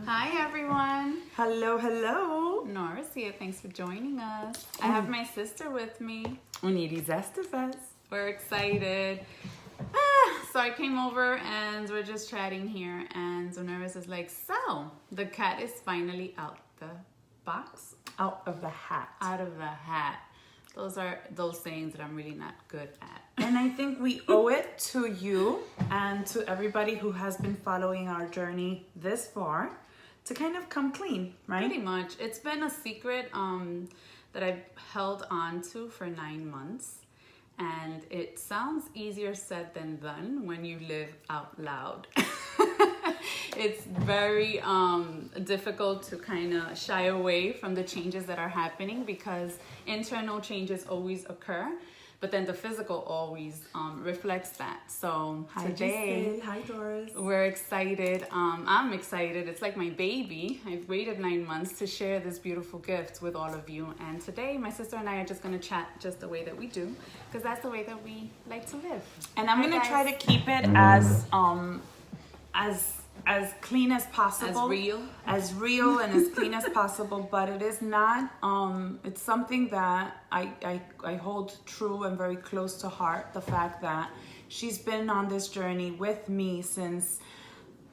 Hi everyone. Hello, hello. Nora's here. Thanks for joining us. I have my sister with me. Unides esta vez. We're excited. So I came over and we're just chatting here, and Nora's is like, so the cat is finally out the box? Out of the hat. Out of the hat. Those are those sayings that I'm really not good at. And I think we owe it to you and to everybody who has been following our journey this far to kind of come clean, right? Pretty much. It's been a secret that I've held on to for 9 months. And it sounds easier said than done when you live out loud. It's very difficult to kind of shy away from the changes that are happening because internal changes always occur, but then the physical always reflects that. So today, hi Doris. we're excited. I'm excited. It's like my baby. I've waited 9 months to share this beautiful gift with all of you. And today, my sister and I are just going to chat just the way that we do, because that's the way that we like to live. And I'm Hi, going to guys. try to keep it as clean as possible, as real and as clean as possible. But it is not. It's something that I hold true and very close to heart. The fact that she's been on this journey with me since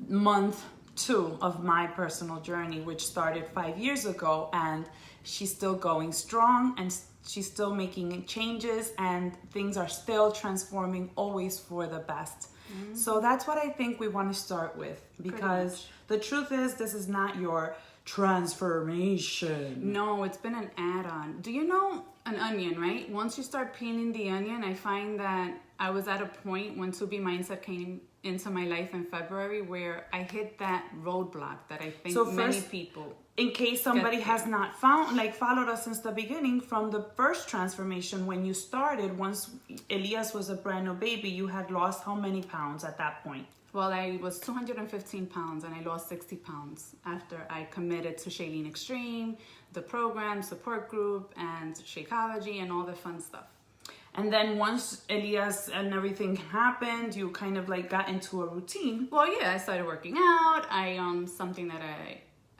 month 2 of my personal journey, which started 5 years ago, and she's still going strong and she's still making changes, and things are still transforming, always for the best. So that's what I think we want to start with, because the truth is, this is not your transformation. No, it's been an add-on. Do you know an onion, right? Once you start peeling the onion, I find that I was at a point when 2BMINDSET came into my life in February where I hit that roadblock that I think many people... In case somebody has not followed us since the beginning, from the first transformation when you started, once Elias was a brand new baby, you had lost how many pounds at that point? Well, I was 215 pounds and I lost 60 pounds after I committed to Shailene Extreme, the program, support group, and Shakeology and all the fun stuff. And then once Elias and everything happened, you kind of got into a routine. Well, yeah, I started working out. Something that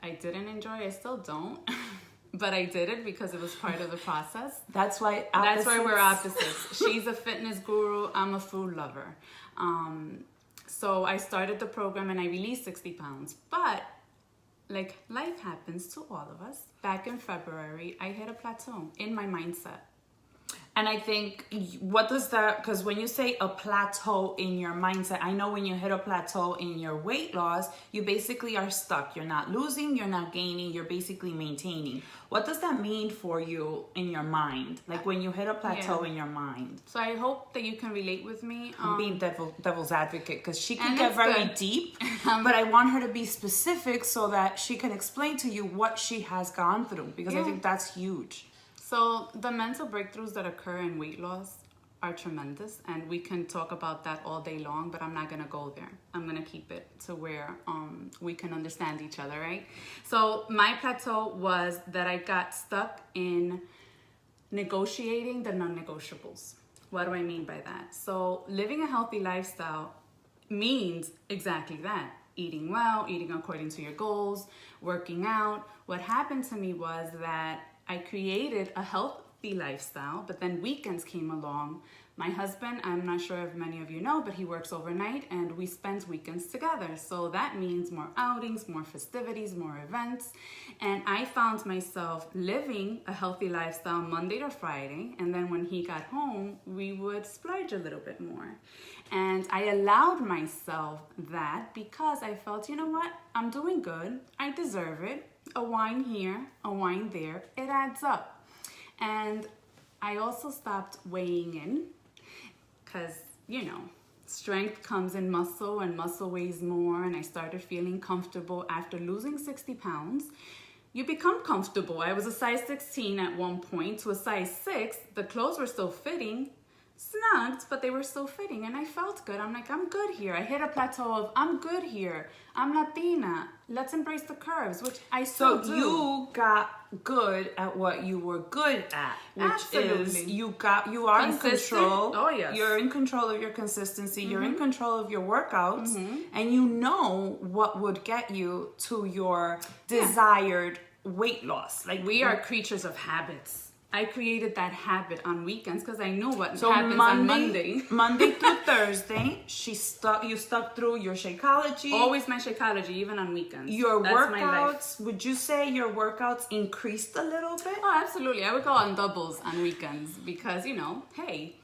I didn't enjoy. I still don't. But I did it because it was part of the process. That's why we're opposites. She's a fitness guru. I'm a food lover. So I started the program and I released 60 pounds. But life happens to all of us. Back in February, I hit a plateau in my mindset. And I think, what does that, because when you say a plateau in your mindset, I know when you hit a plateau in your weight loss, you basically are stuck. You're not losing, you're not gaining, you're basically maintaining. What does that mean for you in your mind? Like when you hit a plateau in your mind? So I hope that you can relate with me. I'm being devil's advocate, because she can get very deep, but I want her to be specific so that she can explain to you what she has gone through, because I think that's huge. So the mental breakthroughs that occur in weight loss are tremendous, and we can talk about that all day long, but I'm not going to go there. I'm going to keep it to where we can understand each other, right? So my plateau was that I got stuck in negotiating the non-negotiables. What do I mean by that? So living a healthy lifestyle means exactly that. Eating well, eating according to your goals, working out. What happened to me was that I created a healthy lifestyle, but then weekends came along. My husband, I'm not sure if many of you know, but he works overnight and we spend weekends together. So that means more outings, more festivities, more events. And I found myself living a healthy lifestyle Monday to Friday. And then when he got home, we would splurge a little bit more. And I allowed myself that because I felt, you know what? I'm doing good. I deserve it. A wine here, a wine there, it adds up. And I also stopped weighing in because, strength comes in muscle and muscle weighs more. And I started feeling comfortable after losing 60 pounds. You become comfortable. I was a size 16 at one point to a size 6. The clothes were still fitting. snugged, but they were still fitting, and I felt good. I'm like, I'm good here. I hit a plateau of, I'm good here. I'm Latina. Let's embrace the curves, which I still do. So you got good at what you were good at, which Absolutely. is you are in control. Oh, yes. You're in control of your consistency. You're in control of your workouts, and you know what would get you to your desired weight loss. Like, we are creatures of habits. I created that habit on weekends because I knew what happens on Monday. Monday through Thursday, you stuck through your Shakeology. Always my Shakeology, even on weekends. Your That's workouts, my life. would you say your workouts increased a little bit? Oh, absolutely. I would go on doubles on weekends because, hey,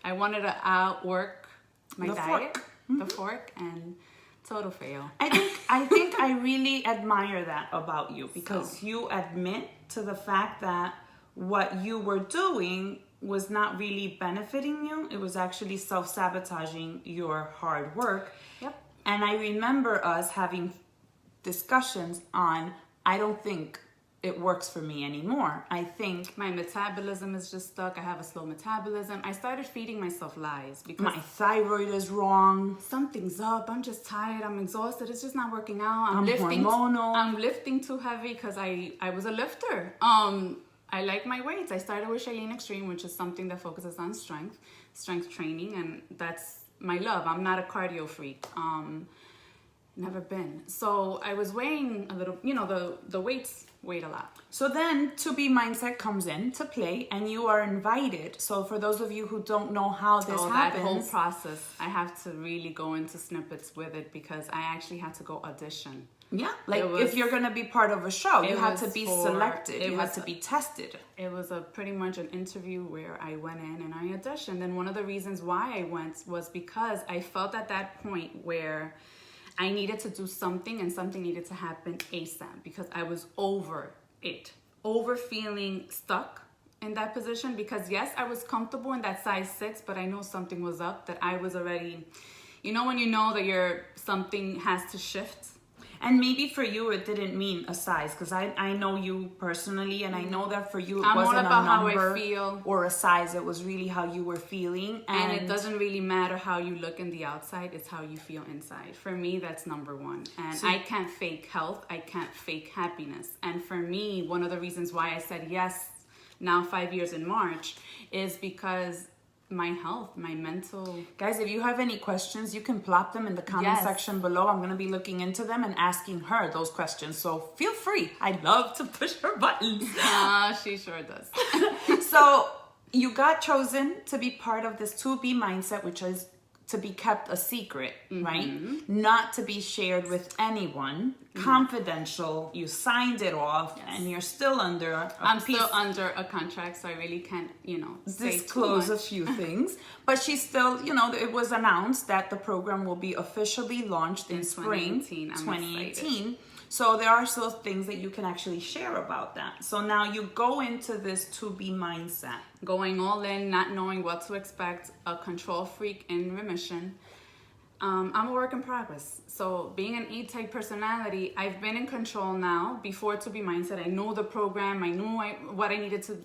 I wanted to outwork my diet, the fork, and total fail. I think I really admire that about you because you admit to the fact that what you were doing was not really benefiting you. It was actually self-sabotaging your hard work. Yep. And I remember us having discussions on, I don't think it works for me anymore. I think my metabolism is just stuck. I have a slow metabolism. I started feeding myself lies because my thyroid is wrong. Something's up. I'm just tired. I'm exhausted. It's just not working out. I'm hormonal. I'm lifting too heavy because I was a lifter. I like my weights. I started with Shailene Extreme, which is something that focuses on strength training, and that's my love. I'm not a cardio freak. Never been. So I was weighing a little, the weights weighed a lot. So then 2B Mindset comes into play and you are invited. So for those of you who don't know how this happens. That whole process, I have to really go into snippets with it because I actually had to go audition. Yeah, like if you're going to be part of a show, you had to be selected. You had to be tested. It was pretty much an interview where I went in and I auditioned. And one of the reasons why I went was because I felt at that point where I needed to do something and something needed to happen ASAP because I was over feeling stuck in that position because yes, I was comfortable in that size 6, but I know something was up, that I was already, when you know that something has to shift. And maybe for you, it didn't mean a size because I know you personally, and I know that for you, it I'm wasn't all about a number how I feel. Or a size. It was really how you were feeling. And it doesn't really matter how you look in the outside. It's how you feel inside. For me, that's number one. And I can't fake health. I can't fake happiness. And for me, one of the reasons why I said yes now 5 years in March is because my health, my mental... Guys, if you have any questions, you can plop them in the comment section below. I'm going to be looking into them and asking her those questions. So feel free. I love to push her buttons. She sure does. So you got chosen to be part of this 2B Mindset, which is to be kept a secret, right? Not to be shared with anyone. Confidential. You signed it off, and you're still under still under a contract, so I really can't, disclose a few things. But she's still, it was announced that the program will be officially launched in spring 2018. So there are still things that you can actually share about that. So now you go into this 2B Mindset. Going all in, not knowing what to expect, a control freak in remission. I'm a work in progress. So being an E-type personality, I've been in control now. Before 2B Mindset, I knew the program. I knew what I needed to,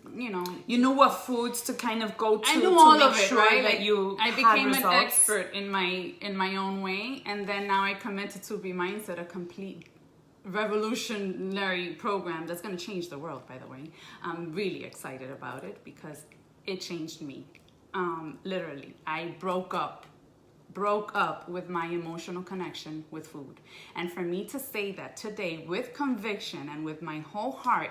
You knew what foods to kind of go to. I knew all of it, sure right? That you I became results. an expert in my own way, and then now I commit to 2B Mindset, a complete revolutionary program that's going to change the world, by the way. I'm really excited about it because it changed me. Literally, I broke up with my emotional connection with food. And for me to say that today with conviction and with my whole heart,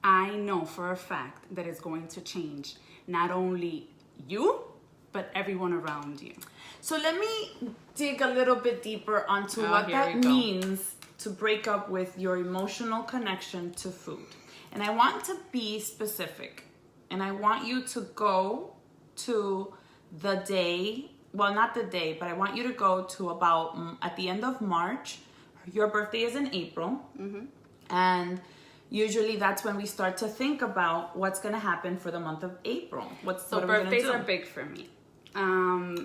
I know for a fact that it's going to change not only you, but everyone around you. So let me dig a little bit deeper onto what that means to break up with your emotional connection to food. And I want to be specific. And I want you to go to the day, well, not the day, but I want you to go to about at the end of March. Your birthday is in April. And usually that's when we start to think about what's going to happen for the month of April. What are we gonna do? Birthdays are big for me.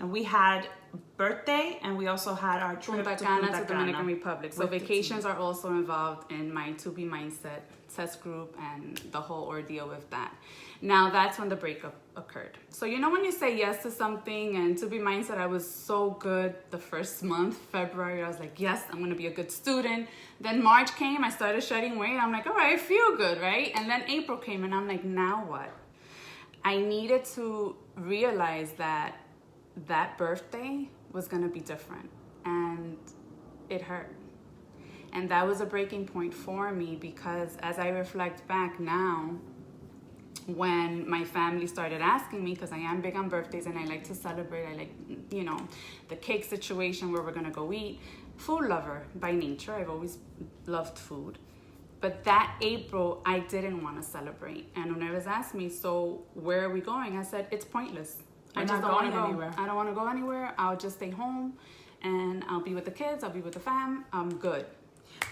We had birthday, and we also had our trip Punta to Cana Punta to Dominican Republic. So with the vacations are also involved in my 2B Mindset test group and the whole ordeal with that. Now that's when the breakup occurred. So you know when you say yes to something, and 2B Mindset, I was so good the first month, February, I was like, yes, I'm gonna be a good student. Then March came, I started shedding weight. I'm like, all right, I feel good, right? And then April came and I'm like, now what? I needed to realize that that birthday was gonna be different, and it hurt. And that was a breaking point for me, because as I reflect back now, when my family started asking me, because I am big on birthdays and I like to celebrate, I like, you know, the cake situation where we're gonna go eat. Food lover by nature, I've always loved food. But that April, I didn't want to celebrate. And when it was asked me, so where are we going? I said, it's pointless. I just don't want to go anywhere. I don't want to go anywhere. I'll just stay home and I'll be with the kids. I'll be with the fam. I'm good.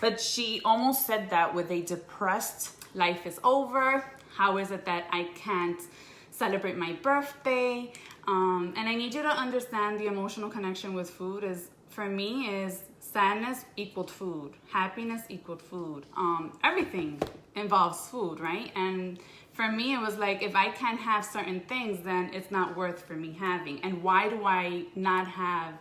But she almost said that with a depressed, life is over. How is it that I can't celebrate my birthday? And I need you to understand the emotional connection with food is, for me, is sadness equaled food, happiness equaled food. Everything involves food, right? And for me, it was like, if I can't have certain things, then it's not worth for me having. And why do I not have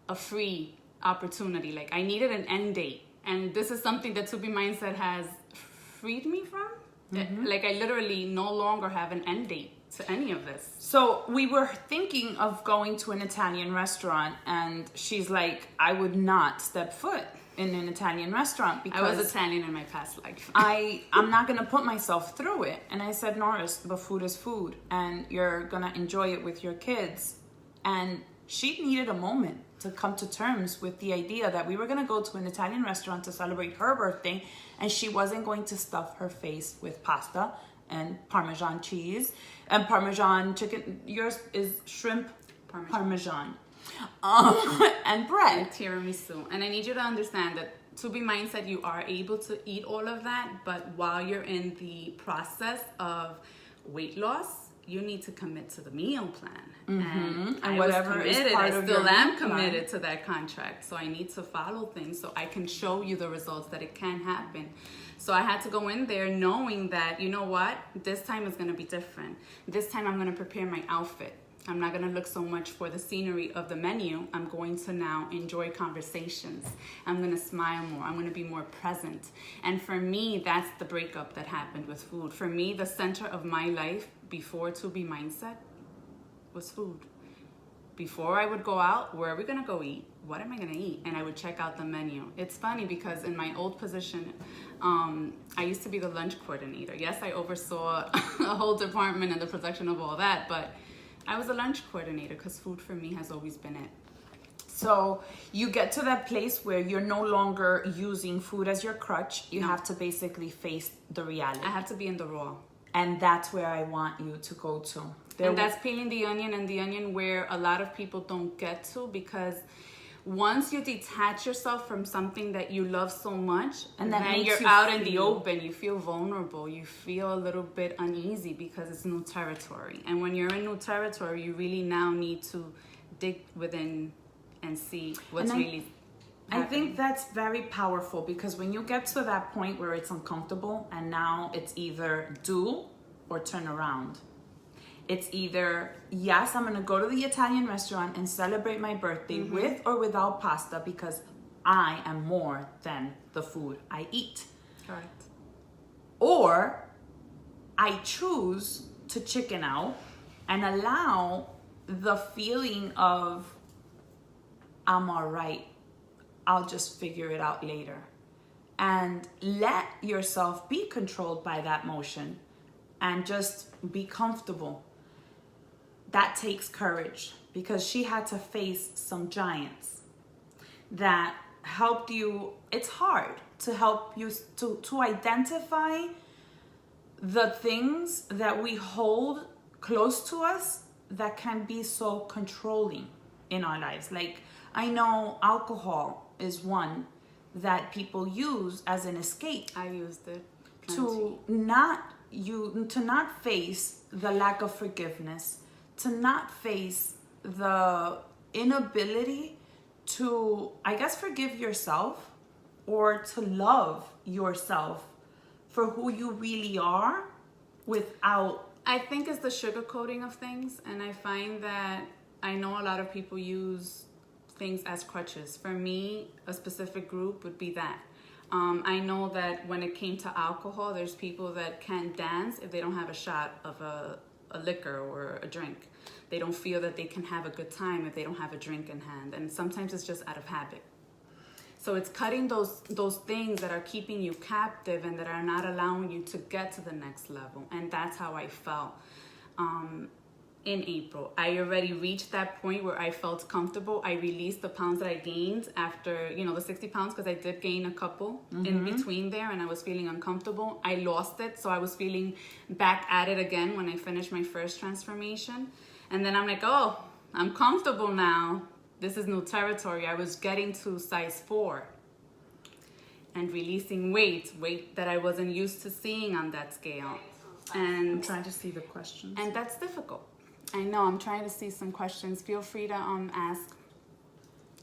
a free opportunity? Like, I needed an end date. And this is something that 2B Mindset has freed me from. Mm-hmm. Like, I literally no longer have an end date to any of this. So we were thinking of going to an Italian restaurant, and she's like, I would not step foot in an Italian restaurant because I was Italian in my past life. I'm not gonna put myself through it. And I said, Norris, but food is food, and you're gonna enjoy it with your kids. And she needed a moment to come to terms with the idea that we were gonna go to an Italian restaurant to celebrate her birthday, and she wasn't going to stuff her face with pasta and Parmesan cheese and Parmesan chicken. Yours is shrimp Parmesan. And bread. And tiramisu. And I need you to understand that 2B Mindset, you are able to eat all of that, but while you're in the process of weight loss, you need to commit to the meal plan. Mm-hmm. And whatever is part of your plan. I still am committed to that contract. So I need to follow things so I can show you the results that it can happen. So I had to go in there knowing that, you know what, this time is going to be different. This time I'm going to prepare my outfit. I'm not going to look so much for the scenery of the menu. I'm going to now enjoy conversations. I'm going to smile more. I'm going to be more present. And for me, that's the breakup that happened with food. For me, the center of my life before 2B Mindset was food. Before I would go out, where are we going to go eat? What am I going to eat? And I would check out the menu. It's funny because in my old position, I used to be the lunch coordinator. Yes, I oversaw a whole department and the production of all that, but I was a lunch coordinator because food for me has always been it. So you get to that place where you're no longer using food as your crutch. You have to basically face the reality. I have to be in the raw. And that's where I want you to go to. And that's peeling the onion, and the onion where a lot of people don't get to, because once you detach yourself from something that you love so much, and then you're out in the open, you feel vulnerable, you feel a little bit uneasy because it's new territory. And when you're in new territory, you really now need to dig within and see what's really happening. I think that's very powerful, because when you get to that point where it's uncomfortable and now it's either do or turn around. It's either, yes, I'm going to go to the Italian restaurant and celebrate my birthday with or without pasta, because I am more than the food I eat. Correct. Or I choose to chicken out and allow the feeling of, I'm all right, I'll just figure it out later. And let yourself be controlled by that motion and just be comfortable. That takes courage, because she had to face some giants that helped you. It's hard to help you to identify the things that we hold close to us that can be so controlling in our lives. Like, I know alcohol is one that people use as an escape. I used it to not face the lack of forgiveness, to not face the inability to, I guess, forgive yourself or to love yourself for who you really are without. I think it's the sugarcoating of things, and I find that I know a lot of people use things as crutches. For me, a specific group would be that. I know that when it came to alcohol, there's people that can't dance if they don't have a shot of a liquor or a drink. They don't feel that they can have a good time if they don't have a drink in hand. And sometimes it's just out of habit. So it's cutting those things that are keeping you captive and that are not allowing you to get to the next level. And that's how I felt in April. I already reached that point where I felt comfortable. I released the pounds that I gained after, the 60 pounds, because I did gain a couple in between there, and I was feeling uncomfortable. I lost it, so I was feeling back at it again when I finished my first transformation. And then I'm like, oh, I'm comfortable now. This is new territory. I was getting to size 4 and releasing weight that I wasn't used to seeing on that scale. And I'm trying to see the questions. And that's difficult. I know, I'm trying to see some questions. Feel free to ask.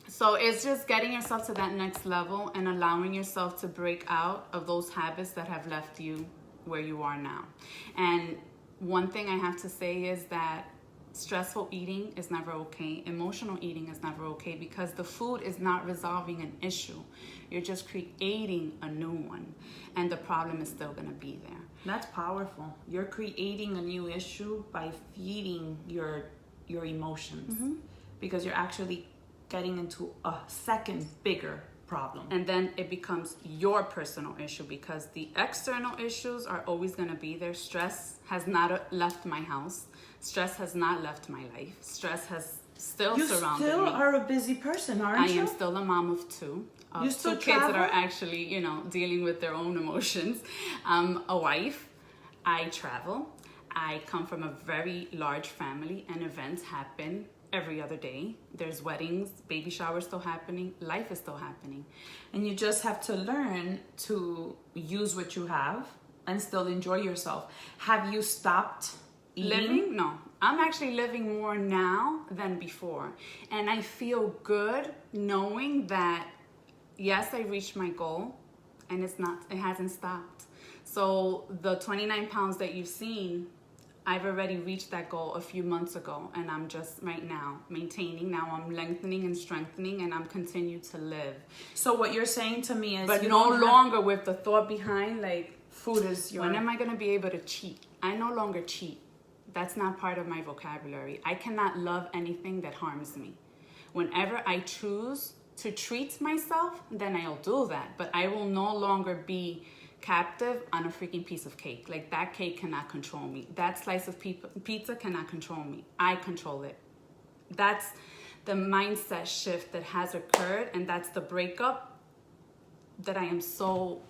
So it's just getting yourself to that next level and allowing yourself to break out of those habits that have left you where you are now. And one thing I have to say is that stressful eating is never okay. Emotional eating is never okay, because the food is not resolving an issue. You're just creating a new one, and the problem is still going to be there. That's powerful. You're creating a new issue by feeding your emotions, because you're actually getting into a second bigger problem. And then it becomes your personal issue, because the external issues are always going to be there. Stress has not left my house. Stress has not left my life. Stress has still surrounded me. You still are a busy person, aren't you? I am still a mom of 2. You still two kids that are actually, dealing with their own emotions. A wife. I travel. I come from a very large family, and events happen every other day. There's weddings, baby showers still happening. Life is still happening. And you just have to learn to use what you have and still enjoy yourself. Have you stopped living? No. I'm actually living more now than before. And I feel good knowing that, yes, I reached my goal, and it hasn't stopped. So the 29 pounds that you've seen, I've already reached that goal a few months ago, and I'm just right now maintaining. Now I'm lengthening and strengthening, and I'm continuing to live. So what you're saying to me is, but no longer with the thought behind, like, food is your... When am I going to be able to cheat? I no longer cheat. That's not part of my vocabulary. I cannot love anything that harms me. Whenever I choose to treat myself, then I'll do that. But I will no longer be captive on a freaking piece of cake. Like, that cake cannot control me. That slice of pizza cannot control me. I control it. That's the mindset shift that has occurred, and that's the breakup that I am so...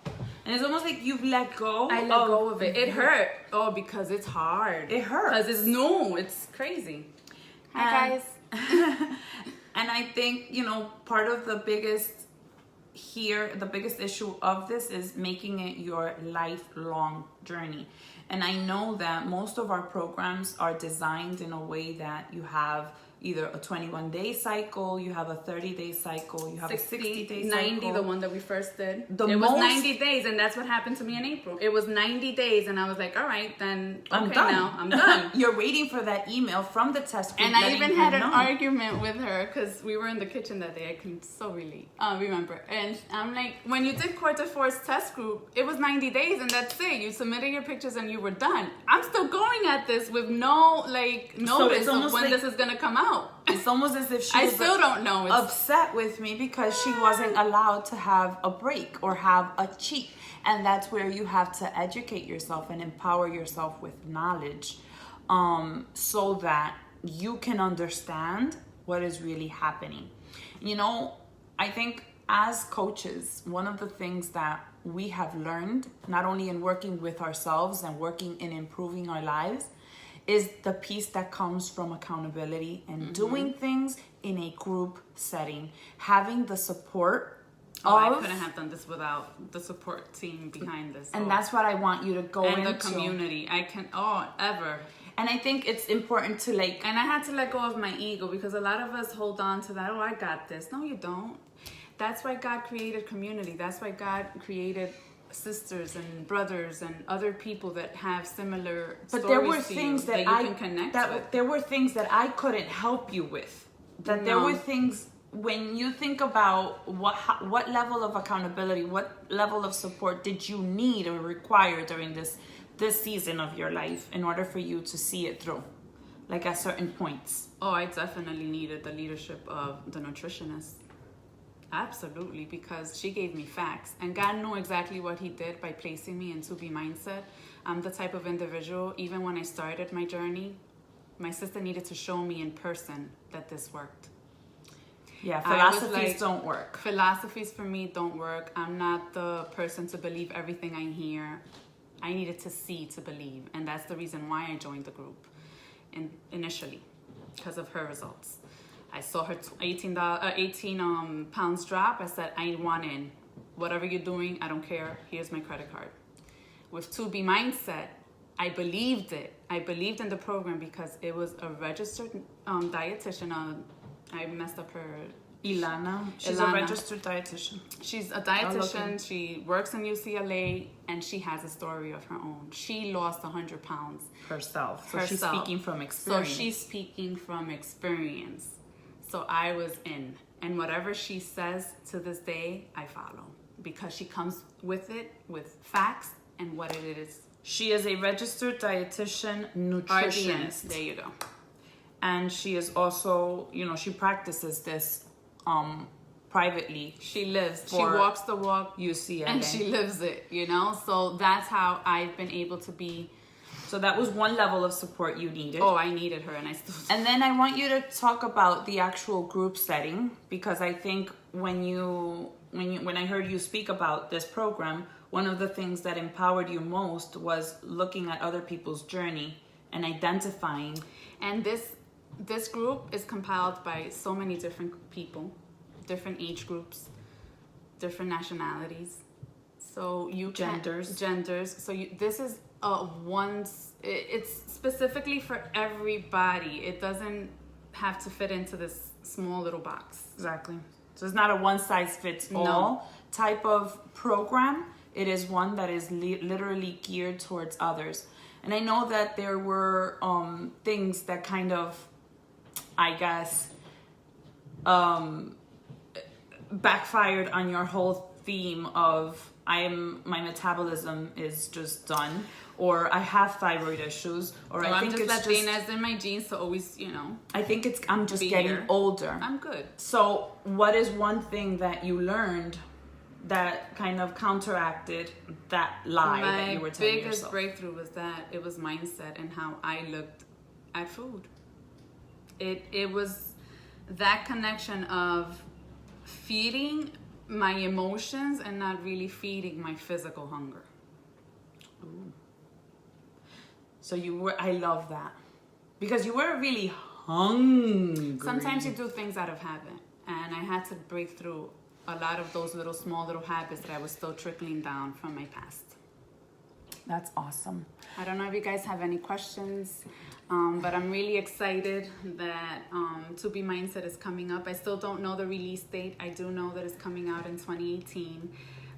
And it's almost like you've let go. I let go of it. It hurt. Oh, because it's hard. It hurts. Because it's new. It's crazy. Hi, guys. And I think, part of the biggest issue of this is making it your lifelong journey. And I know that most of our programs are designed in a way that you have either a 21-day cycle, you have a 30-day cycle, you have 60, a 60-day 90, cycle. The one that we first did. It was 90 days, and that's what happened to me in April. It was 90 days, and I was like, all right, then, I'm done. Now I'm done. You're waiting for that email from the test group. And I even had an argument with her, because we were in the kitchen that day. I can so really remember. And I'm like, when you did Court de Force test group, it was 90 days, and that's it. You submitted your pictures, and you were done. I'm still going at this with no, notice of when this is going to come out. It's almost as if she I still don't know. Upset with me because she wasn't allowed to have a break or have a cheat. And that's where you have to educate yourself and empower yourself with knowledge, so that you can understand what is really happening. I think as coaches, one of the things that we have learned, not only in working with ourselves and working in improving our lives, is the piece that comes from accountability and doing things in a group setting, having the support I couldn't have done this without the support team behind this. And that's what I want you to go into. And the community. Ever. And I think it's important to And I had to let go of my ego, because a lot of us hold on to that. Oh, I got this. No, you don't. That's why God created community. That's why God created sisters and brothers and other people that have similar stories. But there were things that you can connect with. There were things that I couldn't help you with. There were things, when you think about what level of accountability, what level of support did you need or require during this season of your life in order for you to see it through, like at certain points? Oh, I definitely needed the leadership of the nutritionist. Absolutely, because she gave me facts, and God knew exactly what he did by placing me in 2B Mindset. I'm the type of individual, even when I started my journey, my sister needed to show me in person that this worked. Yeah, philosophies don't work. Philosophies for me don't work. I'm not the person to believe everything I hear. I needed to see to believe, and that's the reason why I joined the group initially, because of her results. I saw her 18 pounds drop. I said, I want in. Whatever you're doing, I don't care. Here's my credit card. With 2B Mindset, I believed it. I believed in the program because it was a registered dietitian. I messed up her. Ilana. She's a registered dietitian. She's a dietitian. She works in UCLA, and she has a story of her own. She lost 100 pounds herself. So she's speaking from experience. So I was in, and whatever she says to this day, I follow, because she comes with it, with facts and what it is. She is a registered dietitian, nutritionist. There you go. And she is also, she practices this privately. She walks the walk, UCLA, and she lives it. So that's how I've been able to be. So that was one level of support you needed. Oh, I needed her, and I still. And then I want you to talk about the actual group setting, because I think when I heard you speak about this program, one of the things that empowered you most was looking at other people's journey and identifying. And this group is compiled by so many different people, different age groups, different nationalities. So genders. So this is it's specifically for everybody. It doesn't have to fit into this small little box. Exactly. So it's not a one size fits all type of program. It is one that is literally geared towards others. And I know that there were things that kind of, I guess, backfired on your whole theme of my metabolism is just done, or I have thyroid issues, or I think it's Latinas in my genes, so always, I think I'm just getting older. I'm good. So what is one thing that you learned that kind of counteracted that lie that you were telling yourself? My biggest breakthrough was that it was mindset and how I looked at food. It was that connection of feeding my emotions and not really feeding my physical hunger. Ooh. So I love that. Because you were really hungry. Sometimes you do things out of habit. And I had to break through a lot of those small little habits that I was still trickling down from my past. That's awesome. I don't know if you guys have any questions, but I'm really excited that 2B Mindset is coming up. I still don't know the release date. I do know that it's coming out in 2018,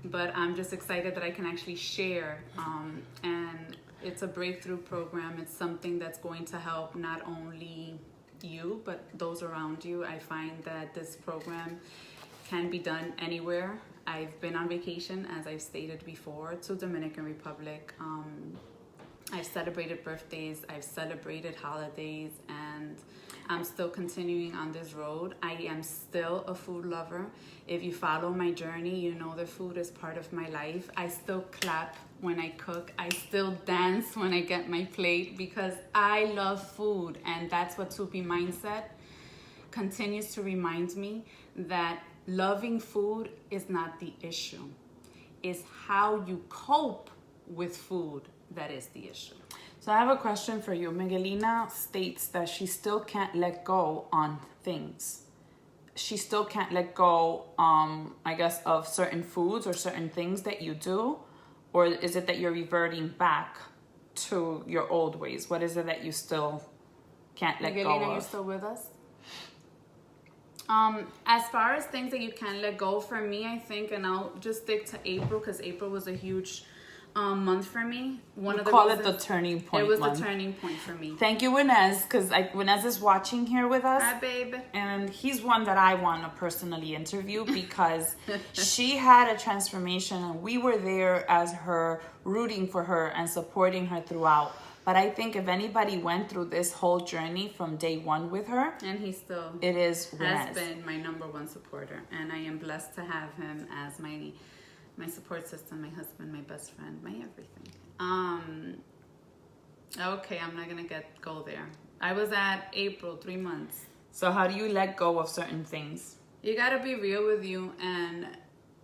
but I'm just excited that I can actually share. And it's a breakthrough program. It's something that's going to help not only you, but those around you. I find that this program can be done anywhere. I've been on vacation, as I've stated before, to Dominican Republic. I've celebrated birthdays, I've celebrated holidays, and I'm still continuing on this road. I am still a food lover. If you follow my journey, you know that food is part of my life. I still clap when I cook. I still dance when I get my plate because I love food. And that's what 2B Mindset continues to remind me, that loving food is not the issue. It's how you cope with food that is the issue. So I have a question for you. Miguelina states that she still can't let go on things. she still can't let go, I guess, of certain foods or certain things that you do? Or is it that you're reverting back to your old ways? What is it that you still can't let go of? Are you still with us? As far as things that you can't let go, for me, I think, and I'll just stick to April because April was a huge month for me. Call it the turning point. It was the turning point for me. Thank you, Inez, because Inez is watching here with us. Hi, babe. And he's one that I want to personally interview because she had a transformation and we were there as her, rooting for her and supporting her throughout. But I think if anybody went through this whole journey from day one with her, and he still it is has been my number one supporter, and I am blessed to have him as my support system, my husband, my best friend, my everything. Okay, I'm not gonna go there. I was at April 3 months. So how do you let go of certain things? You gotta be real with you and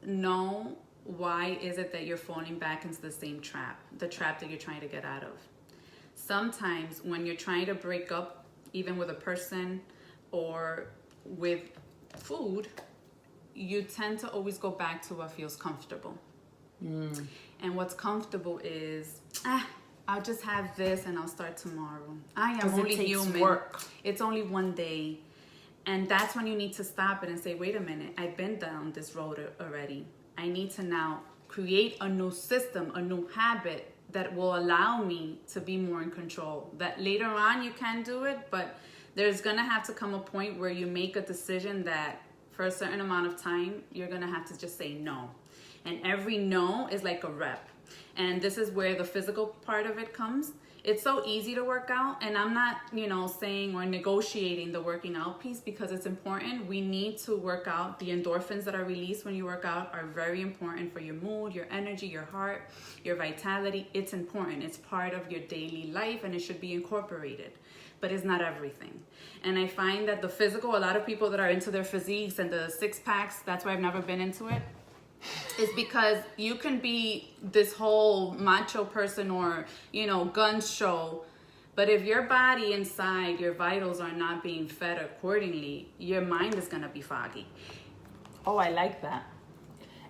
know why is it that you're falling back into the same trap, the trap that you're trying to get out of. Sometimes when you're trying to break up, even with a person or with food, you tend to always go back to what feels comfortable. And what's comfortable is, I'll just have this and I'll start tomorrow. I am only human. Work. It's only one day. And that's when you need to stop it and say, wait a minute, I've been down this road already. I need to now create a new system, a new habit that will allow me to be more in control. That later on you can do it, but there's gonna have to come a point where you make a decision that for a certain amount of time, you're gonna have to just say no. And every no is like a rep. And this is where the physical part of it comes. It's so easy to work out, and I'm not, saying or negotiating the working out piece because it's important. We need to work out. The endorphins that are released when you work out are very important for your mood, your energy, your heart, your vitality. It's important. It's part of your daily life, and it should be incorporated. But it's not everything. And I find that the physical, a lot of people that are into their physiques and the six packs, that's why I've never been into it. Is because you can be this whole macho person or, guns show, but if your body inside, your vitals are not being fed accordingly, your mind is going to be foggy. Oh, I like that.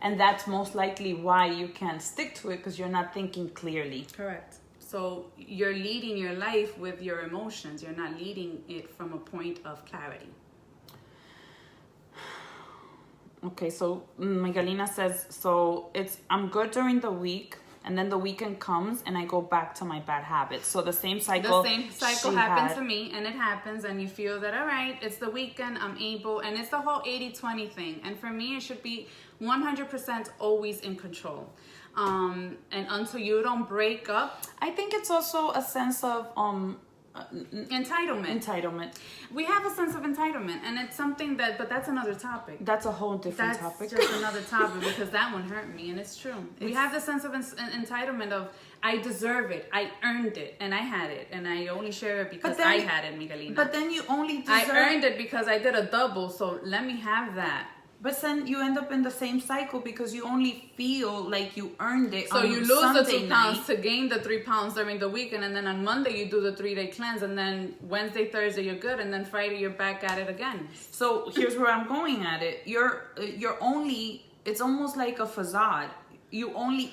And that's most likely why you can't stick to it, because you're not thinking clearly. Correct. So you're leading your life with your emotions. You're not leading it from a point of clarity. Okay, so Miguelina says, so I'm good during the week, and then the weekend comes and I go back to my bad habits. So the same cycle happens to me, and it happens, and you feel that, all right, it's the weekend, I'm able, and it's the whole 80-20 thing. And for me, it should be 100% always in control. And until you don't break up. I think it's also a sense of entitlement. We have a sense of entitlement, and it's something but that's another topic. That's a whole different topic. That's just another topic because that one hurt me, and it's true. We have the sense of entitlement of I deserve it, I earned it, and I had it, and I only share it because I had it, Miguelina. But then you only I earned it because I did a double, so let me have that. But then you end up in the same cycle because you only feel like you earned it. So you lose the 2 pounds to gain the 3 pounds during the weekend, and then on Monday you do the 3-day cleanse, and then Wednesday, Thursday you're good, and then Friday you're back at it again. So here's where I'm going at it. You're only, it's almost like a facade. You're only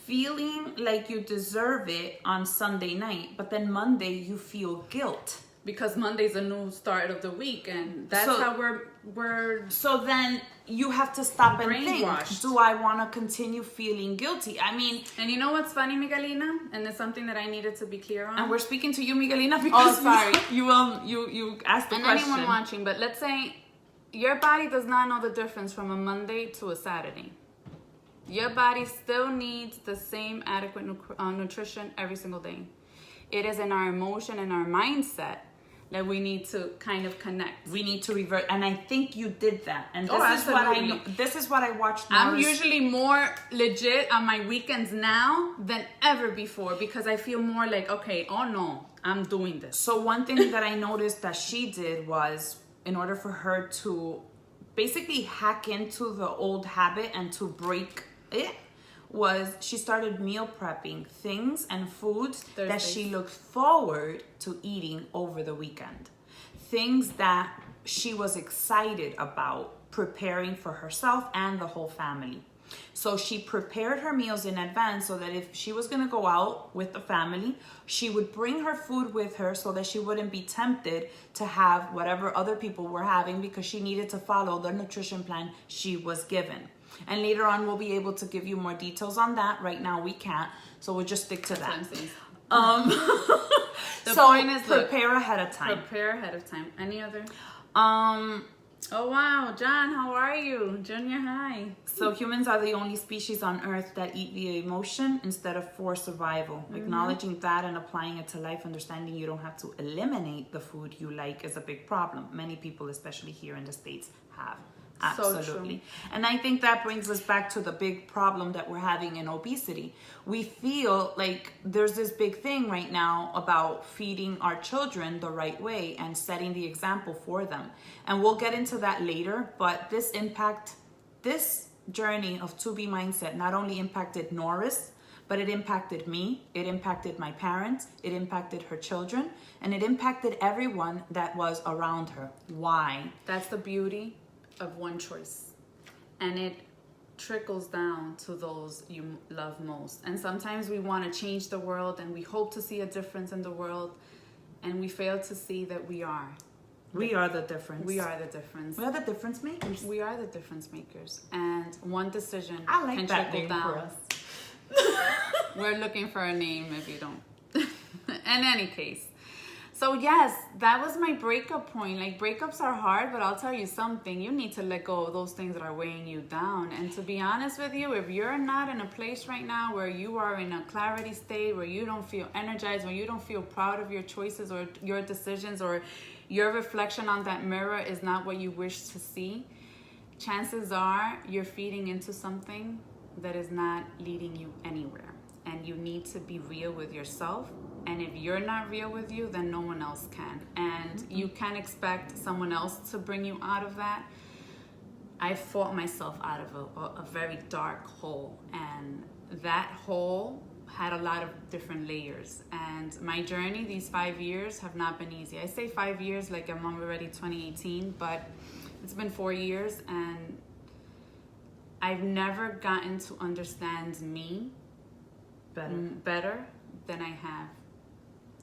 feeling like you deserve it on Sunday night, but then Monday you feel guilt. Because Monday's a new start of the week, and that's how we're. So then you have to stop and think: do I want to continue feeling guilty? I mean, and you know what's funny, Miguelina, and it's something that I needed to be clear on. And we're speaking to you, Miguelina, because you asked the question. And anyone watching, but let's say your body does not know the difference from a Monday to a Saturday. Your body still needs the same adequate nutrition every single day. It is in our emotion and our mindset that we need to kind of connect. We need to revert, and I think you did that. And this is what I watched. I'm usually more legit on my weekends now than ever before because I feel more like, okay, oh no, I'm doing this. So one thing that I noticed that she did was, in order for her to basically hack into the old habit and to break it, was she started meal prepping things and foods that she looked forward to eating over the weekend. Things that she was excited about preparing for herself and the whole family. So she prepared her meals in advance so that if she was going to go out with the family, she would bring her food with her so that she wouldn't be tempted to have whatever other people were having, because she needed to follow the nutrition plan she was given. And later on, we'll be able to give you more details on that. Right now, we can't. So we'll just stick to that. The so point is, prepare ahead of time. Prepare ahead of time. Any other? Oh, wow. John, how are you? Junior high. So humans are the only species on Earth that eat via emotion instead of for survival. Acknowledging that and applying it to life, understanding you don't have to eliminate the food you like is a big problem. Many people, especially here in the States, have. Absolutely. So and I think that brings us back to the big problem that we're having in obesity. We feel like there's this big thing right now about feeding our children the right way and setting the example for them. And we'll get into that later, but this journey of 2B Mindset not only impacted Norris, but it impacted me, it impacted my parents, it impacted her children, and it impacted everyone that was around her. Why? That's the beauty of one choice, and it trickles down to those you love most. And sometimes we want to change the world and we hope to see a difference in the world, and we fail to see that we are the difference. We are the difference. We are the difference makers. We are the difference makers, and one decision can trickle that name down for us. We're looking for a name if you don't. In any case, so yes, that was my breakup point. Like, breakups are hard, but I'll tell you something. You need to let go of those things that are weighing you down. And to be honest with you, if you're not in a place right now where you are in a clarity state, where you don't feel energized, where you don't feel proud of your choices or your decisions, or your reflection on that mirror is not what you wish to see, chances are you're feeding into something that is not leading you anywhere. And you need to be real with yourself. And if you're not real with you, then no one else can. And you can't expect someone else to bring you out of that. I fought myself out of a very dark hole. And that hole had a lot of different layers. And my journey, these 5 years, have not been easy. I say 5 years like I'm already 2018, but it's been 4 years. And I've never gotten to understand me better than I have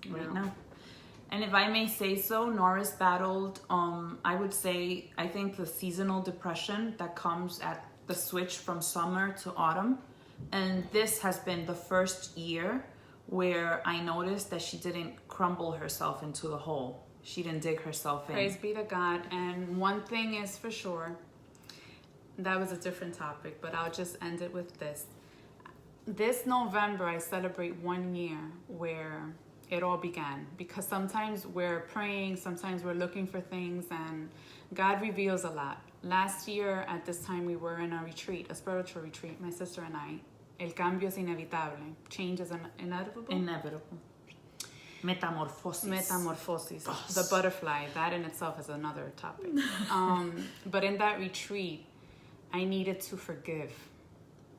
right now. And if I may say so, Norris battled, I think the seasonal depression that comes at the switch from summer to autumn. And this has been the first year where I noticed that she didn't crumble herself into the hole. She didn't dig herself in. Praise be to God. And one thing is for sure, that was a different topic, but I'll just end it with this. This November, I celebrate 1 year where it all began, because sometimes we're praying, sometimes we're looking for things, and God reveals a lot. Last year at this time, we were in a retreat, a spiritual retreat, my sister and I. El cambio es inevitable. Change is inevitable. Inevitable. Metamorphosis. The butterfly, that in itself is another topic. But in that retreat, I needed to forgive.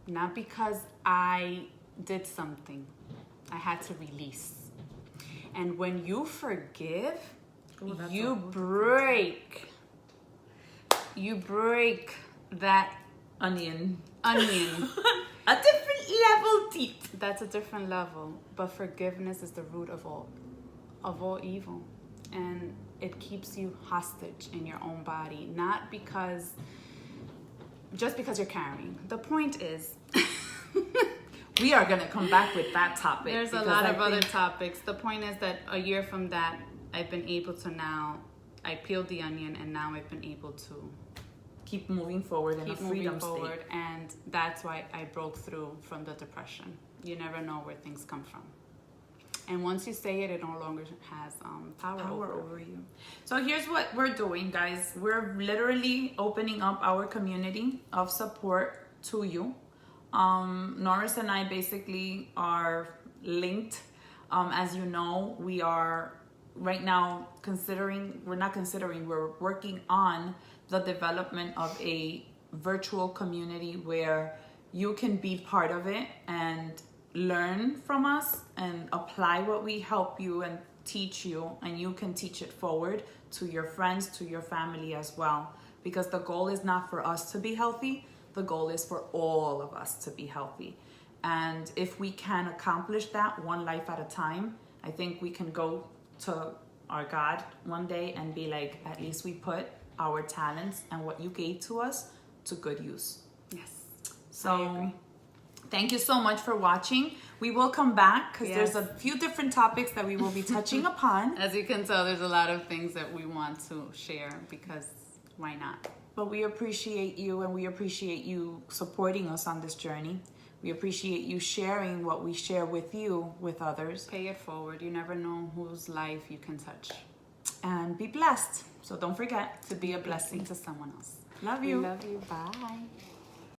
Not because I did something. I had to release. And when you forgive, you break that onion. A different level deep. That's a different level. But forgiveness is the root of all evil. And it keeps you hostage in your own body. Not just because you're carrying. The point is, we are going to come back with that topic. There's a lot of other topics. The point is that a year from that, I've been able to I peeled the onion, and now I've been able to keep moving forward in a freedom state. And that's why I broke through from the depression. You never know where things come from. And once you say it, it no longer has power over you. So here's what we're doing, guys. We're literally opening up our community of support to you. Norris and I basically are linked. As you know, we are right now we're working on the development of a virtual community where you can be part of it and learn from us and apply what we help you and teach you, and you can teach it forward to your friends, to your family as well. Because the goal is not for us to be healthy, the goal is for all of us to be healthy. And if we can accomplish that one life at a time, I think we can go to our God one day and be like, at least we put our talents and what you gave to us to good use. Yes. So thank you so much for watching. We will come back because there's a few different topics that we will be touching upon. As you can tell, there's a lot of things that we want to share because why not? But we appreciate you, and we appreciate you supporting us on this journey. We appreciate you sharing what we share with you with others. Pay it forward. You never know whose life you can touch. And be blessed. So don't forget to be a blessing to someone else. Love you. We love you. Bye.